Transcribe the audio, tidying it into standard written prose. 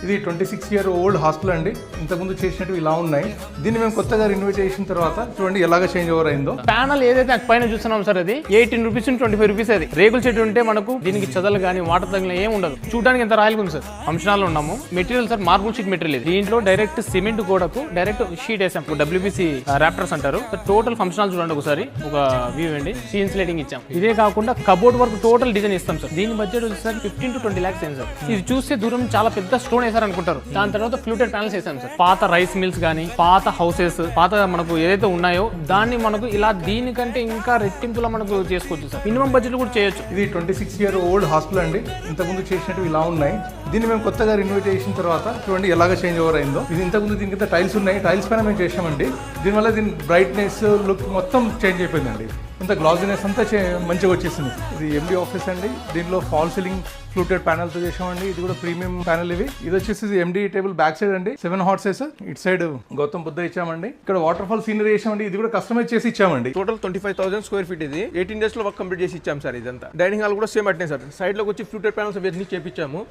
ఇది 26-year old hostel అండి. ఇంతకుముందు చేసినట్టు ఇలా ఉన్నాయి. దీన్ని మేము కొత్తగా రినోవేట్ చేసిన తర్వాత చూడండి ఎలాగ చేంజ్ ఓవర్ అయిందో. ప్యానల్ ఏదైతే పైన చూస్తున్నాం సార్, అది 18 రూపీస్ 25 రూపీస్. అది రేకుల చెట్టు ఉంటే మనకు దీనికి చదలు కానీ వాటర్ తగిన ఏం ఉండదు. చూడడానికి ఎంత రాయల్గా ఉంది సార్. ఫంక్షనాల్లో ఉన్నాము. Material sir marble sheet material. ఇది దీంట్లో డైరెక్ట్ సిమెంట్ గోడకు డైరెక్ట్ షీట్ వేసాం. WBC రాప్టర్స్ అంటారు. టోటల్ ఫంక్షనాల్ చూడండి ఒకసారి, ఒక వ్యూ అండి. సీన్స్ లైటింగ్ ఇచ్చాం. ఇదే కాకుండా కబోర్డ్ వర్క్ టోటల్ డిజైన్ ఇస్తాం సార్. దీని బడ్జెట్ వచ్చేసరికి 15 to 20 lakhs అయింది సార్. ఇది చూస్తే దూరం చాలా పెద్ద స్టోన్ వేసారు అనుకుంటారు. దాని తర్వాత ఫ్లూటెడ్ ప్యానల్స్ వేసాం సార్. పాత రైస్ మిల్స్ కానీ, పాత హౌసెస్, పాత మనకు ఏదైతే ఉన్నాయో దాన్ని మనకు ఇలా దీనికంటే ఇంకా రెట్టింపులా మనకు చేసుకోవచ్చు సార్. మినిమం బడ్జెట్ కూడా చేయొచ్చు. ఇది 26-year old హాస్టల్ అండి. ఇంతకుముందు చేసినట్టు ఇలా ఉన్నాయి. దీన్ని మేము కొత్తగా రినోవేట్ చేసిన తర్వాత చూడండి ఎలాగ చేంజ్ ఓవర్ అయిందో. ఇది ఇంతకుముందు దీనికి టైల్స్ ఉన్నాయి. టైల్స్ పైన మేము చేసామండి. దీనివల్ల దీని బ్రైట్నెస్ లుక్ మొత్తం చేంజ్ అయిపోయిందండి. ఇంత గ్లాజినెస్ అంతా మంచిగా వచ్చేసింది. ఇది MD ఆఫీస్ అండి. దీనిలో ఫాల్ సీలింగ్ ఫ్లూటెడ్ ప్యానల్తో చేసామండి. ఇది కూడా ప్రీమియం ప్యానల్. ఇది వచ్చేసి MD టేబుల్ బ్యాక్ సైడ్ అండి. 7 హార్సెస్. ఇటు సైడ్ గౌతమ్ బుద్ధ ఇచ్చామండి. ఇక్కడ వాటర్ ఫాల్ సీనరీ చేసామండి. ఇది కూడా కస్టమైజ్ చేసి ఇచ్చామండి. Total 25,000 square feet. ఇది 18 days లో వర్క్ కంప్లీట్ చేసి ఇచ్చాం సార్. ఇదంతా డైనింగ్ హాల్ కూడా సేమ్ అట్నే సార్. సైడ్ లోకి వచ్చి ఫ్లూటెడ్ ప్యానల్స్ అవన్నీ చేపించాము.